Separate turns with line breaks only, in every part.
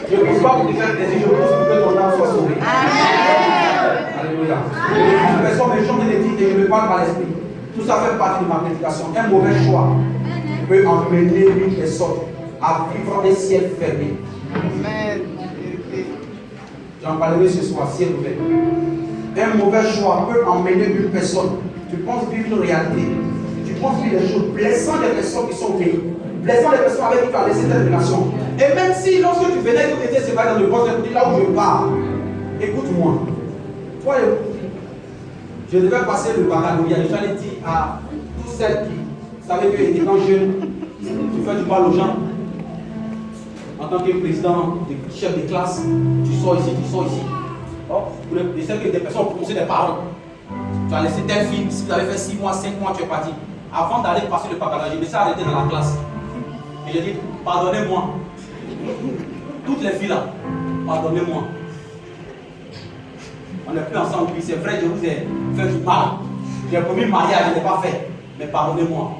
Je ne pousse pas pour te faire plaisir, je pousse pour que ton âme soit sauvée. Alléluia. Les personnes méchantes et les et je me parle par l'esprit. Tout ça fait partie de ma prédication. Un mauvais choix peut emmener une personne à vivre des ciels fermés. Amen. J'en parlerai ce soir, ciel ouvert. Un mauvais choix peut emmener une personne. Tu penses vivre une réalité. Tu penses vivre des choses, blessant des personnes qui sont au pays, blessant des personnes avec qui tu as laissé cette relation. Et même si lorsque tu venais, tu étais séparé dans le poste, tu dis là où je pars, écoute-moi. Toi, je devais passer le baccalauréat. J'allais dire à tous celles qui savaient que étant jeune, tu fais du mal aux gens. En tant que président, chef de classe, tu sors ici, tu sors ici. Oh, je sais que des personnes ont prononcé des paroles. Tu as laissé telle fille, si tu avais fait 6 mois, 5 mois, tu es parti. Avant d'aller passer le baccalauréat, je me suis arrêté dans la classe. Et j'ai dit, pardonnez-moi. Toutes les filles là, pardonnez-moi. On n'est plus ensemble, puis c'est vrai, je vous ai fait du mal. J'ai promis le mariage, je ne l'ai pas fait. Mais pardonnez-moi.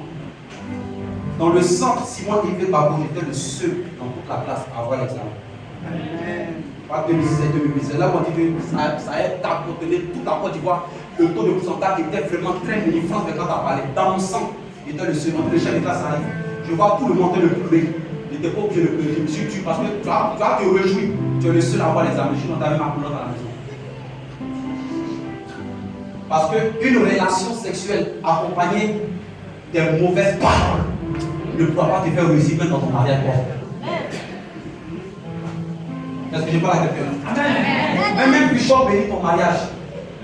Dans le centre Simon Yves Babo, j'étais le seul dans toute la classe à avoir l'examen. Pas 2016-2008. C'est là qu'on dit que ça a tapoté toute la Côte d'Ivoire. Le taux de pourcentage était vraiment très minime. France, quand tu as parlé, dans mon sang, j'étais le seul. Le chef de classe arrive. Je vois tout le monde le pleurer. Je n'étais pas obligé de pleurer. Je me suis tué parce que tu vas te réjouir. Tu es le seul à avoir l'examen. Je suis dans ta même couleur à la maison. Parce qu'une relation sexuelle accompagnée des mauvaises paroles ne pourra pas te faire réussir même dans ton mariage. Est-ce que je parle à quelqu'un? Même Bishop bénit ton mariage.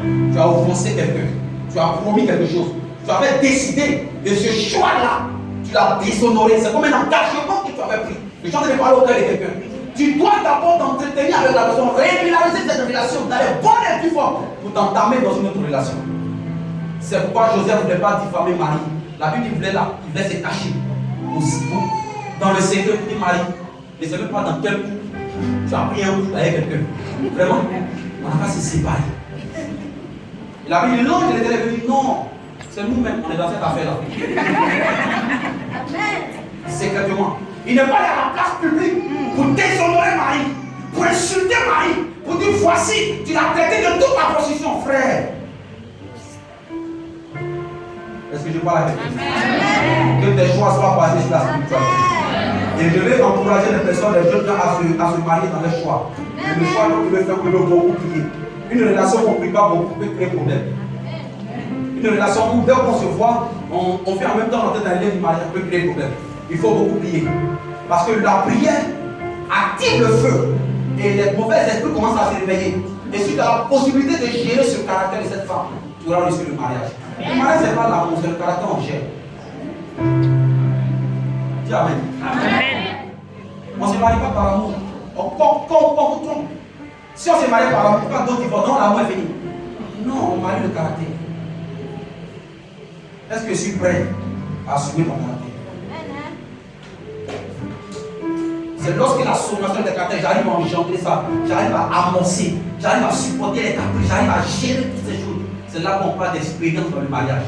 Tu as offensé quelqu'un. Tu as promis quelque chose. Tu avais décidé de ce choix-là. Tu l'as déshonoré. C'est comme un engagement que tu avais pris. Je suis en train de parler au cœur de quelqu'un. Tu dois d'abord t'entretenir avec la personne, régulariser cette relation dans les bonnes et plus fortes pour t'entamer dans une autre relation. C'est pourquoi Joseph ne voulait pas diffamer Marie. La Bible il voulait se cacher. Dans le secret, il dit Marie, ne sais même pas dans quel coup tu as pris un coup avec quelqu'un. Vraiment, on n'a pas se séparer. Et la Bible dit non, je l'ai dit non, c'est nous-mêmes, on est dans cette affaire-là. Secrètement. Il n'est pas allé à la place publique pour déshonorer Marie, pour insulter Marie, pour dire voici, tu l'as traité de toute ta position, frère. Est-ce que je parle à quelqu'un? Que tes choix soient basés sur la spiritualité. Et je vais encourager les personnes, les jeunes gens à se marier dans les choix. Et le choix que vous devez faire, vous devez beaucoup prier. Une relation qu'on ne prie pas beaucoup peut créer problème. Une relation où dès qu'on se voit, on fait en même temps l'entrée dans les liens du mariage peut créer problème. Il faut beaucoup prier. Parce que la prière active le feu. Et les mauvais esprits commencent à se réveiller. Et si tu as la possibilité de gérer ce caractère de cette femme, tu auras réussi le mariage. Le mariage, ce n'est pas l'amour, c'est le caractère qu'on gère. Dis Amen. Amen. On ne se marie pas par amour. On vous trompe. Si on se marie par amour, pourquoi d'autres divorcent? Non, l'amour est fini. Non, on marie le caractère. Est-ce que je suis prêt à assumer mon caractère? C'est lorsque la sommation des caractères, j'arrive à engendrer ça, j'arrive à amorcer, j'arrive à supporter les caprices, j'arrive à gérer toutes ces choses. C'est là qu'on parle d'expérience dans le mariage.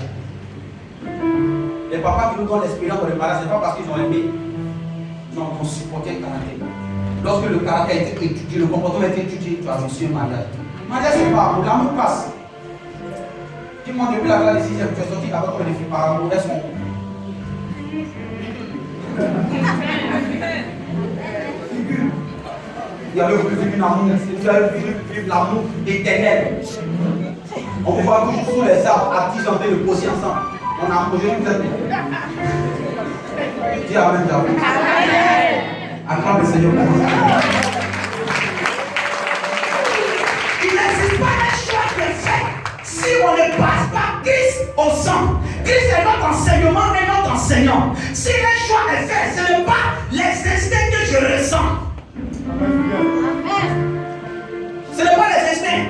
Les papas qui nous donnent l'expérience dans le mariage, ce n'est pas parce qu'ils ont aimé. Non, on supportait le caractère. Lorsque le caractère a été étudié, le comportement a été étudié, tu as reçu un mariage. Le mariage, c'est pas amour, l'amour passe. Dis-moi, depuis la classe de 6e, tu es sorti d'abord comme des filles par amour, est-ce qu'on. Il y avait voulu vivre l'amour, il y avait voulu vivre l'amour éternel. On peut voir toujours sous les arbres à 10 ans de poser ensemble. On a posé une tête. Dis Amen, Amen. Acclame le Seigneur. Il n'existe pas un choix qui est fait si on ne passe pas Christ au sang. Christ est notre enseignement et notre enseignant. Si un choix est fait, ce n'est pas les instincts que je ressens. Ce n'est pas les instincts.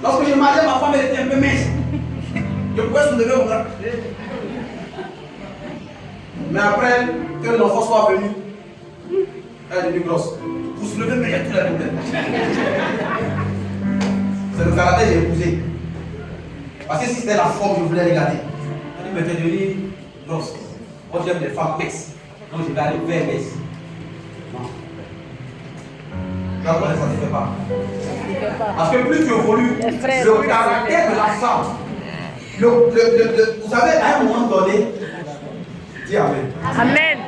Lorsque je mariais, ma femme elle était un peu mince. Je pouvais soulever mon bras. Mais après que l'enfant soit venu, elle est devenue grosse. Pour soulever, mais il y a tous les problèmes. C'est le caractère que j'ai épousé. Parce que si c'était la forme, je voulais regarder. Elle dit, mais tu es devenue grosse. Moi j'aime les femmes minces. Donc je vais aller vers mince. Non. D'accord, ça ne se fait pas. Parce que plus tu évolues, le caractère de la femme, vous savez, à un moment donné, dis Amen.
Amen.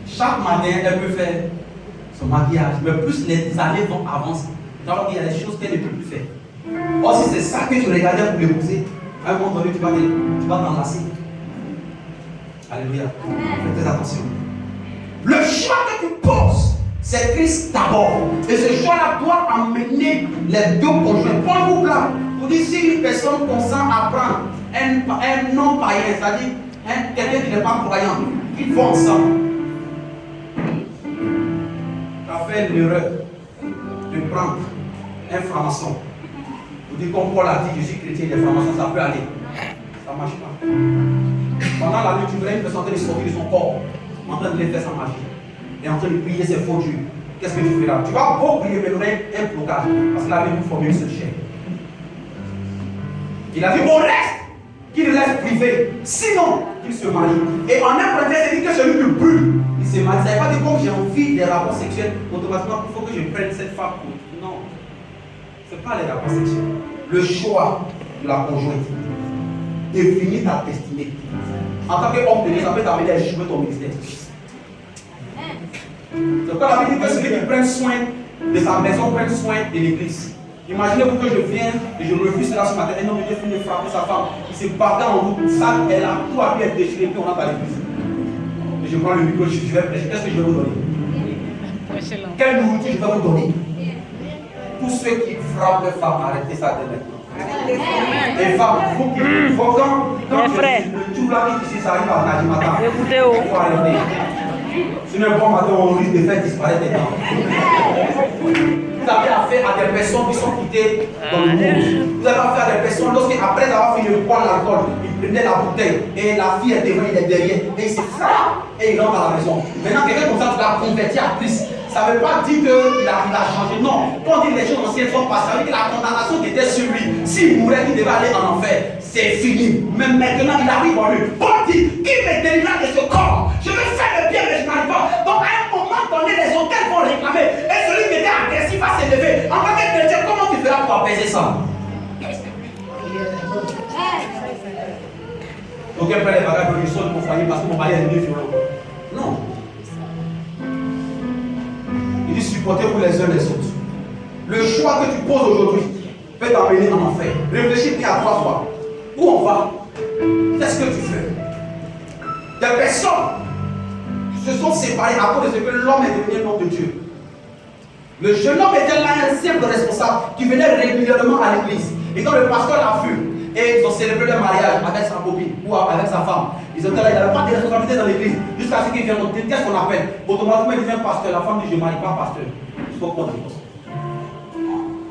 Chaque matin, elle peut faire son maquillage, mais plus les années vont avancer, il y a des choses qu'elle ne peut plus faire. Or, si c'est ça que tu regardais pour l'épouser, à un moment donné, tu vas t'enlacer. Alléluia. Faites attention. Le choix que tu poses, c'est Christ d'abord. Et ce choix-là doit amener les deux conjoints. Prends le couple là. Pour dire si une personne consent à prendre un non-païen, c'est-à-dire quelqu'un qui n'est pas croyant, ils vont ensemble. Tu as fait l'erreur de prendre un franc-maçon. Vous dites comme Paul a dit, je suis chrétien, les francs-maçons, ça peut aller. Ça ne marche pas. Pendant la nuit, tu verrais une personne en train de sortir de son corps, en train de faire sa magie, et en train de prier ses faux dieux. Qu'est-ce que tu feras? Tu vas beau prier, mais il y aurait un blocage, parce qu'il avait une formule une seule chair. Il a dit, on reste, qu'il reste privé, sinon qu'il se marie. Et en un prétexte, il dit que celui qui brûle, il se marie. Ça ne veut pas dire comme j'ai envie des rapports sexuels, automatiquement il faut que je prenne cette femme pour. Non, ce n'est pas les rapports sexuels. Le choix de la conjointe définit ta destinée. En tant qu'homme de Dieu, ça peut t'amener à échouer ton ministère. C'est pourquoi la Bible dit que celui qui prend soin de sa maison prend soin de l'église. Imaginez-vous que je viens et je refuse cela ce matin. Un homme de Dieu finit de frapper sa femme. Il se battait en route. Ça, elle a tout à être déchiré, puis on rentre à l'église. Et je prends le micro, je vais prêcher. Qu'est-ce que je vais vous donner? Quelle nourriture je vais vous donner? Tous ceux qui frappent les femmes, arrêtez ça dès maintenant. Les femmes, il faut quand le tout là qui ici, ça arrive à Najimata. Il faut arrêter. Sinon, un bon matin, on risque de faire disparaître des dents. Vous avez affaire à des personnes qui sont quittées dans le monde. Vous avez affaire à des personnes, lorsqu'après avoir fini de boire l'alcool, ils prenaient la bouteille et la fille est devant, il est derrière, et il se frappe et il rentre à la maison. Maintenant, quelqu'un comme ça, tu l'as converti à Christ. Ça ne veut pas dire qu'il a changé. Non. Quand on dit que les choses anciennes sont passées, ça veut dire que la condamnation qui était sur lui, s'il mourait, il devait aller en enfer. C'est fini. Mais maintenant, il arrive en lui. Paul dit, qui me délivrera de ce corps? Je veux faire le bien, mais je n'arrive pas. Donc, à un moment donné, les hôtels vont réclamer. Et celui qui était agressif va s'élever. En tant que chrétien, comment tu feras pour apaiser ça? Donc, elle prend les bagages de l'histoire de mon foyer parce que mon mari est devenu violent. Non. Il dit supportez-vous les uns les autres. Le choix que tu poses aujourd'hui peut t'amener en enfer. Réfléchis bien à 3 fois. Où on va? Qu'est-ce que tu fais? Des personnes se sont séparées à cause de ce que l'homme est devenu un homme de Dieu. Le jeune homme était là un simple responsable qui venait régulièrement à l'église. Et quand le pasteur l'a vu, et ils ont célébré le mariage avec sa copine ou avec sa femme, ils étaient là, il n'avait pas de responsabilité dans l'église. Jusqu'à ce qu'il vienne, qu'est-ce qu'on appelle? Automatiquement, il devient pasteur. La femme dit, je ne marie pas pasteur. Il faut qu'on divorce.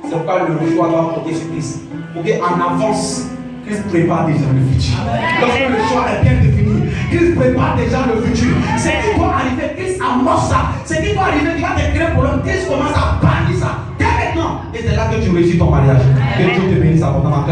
C'est pourquoi le choix doit porter sur Christ. Pour qu'en avance, Christ prépare déjà le futur. Lorsque le choix est bien défini, Christ prépare déjà le futur. Ce qui doit arriver, Christ amorce ça. Ce qui doit arriver, tu vas te créer pour l'homme. Christ commence à bannir ça. Dès maintenant. Et c'est là que tu réussis ton mariage. Que Dieu te bénisse abondamment.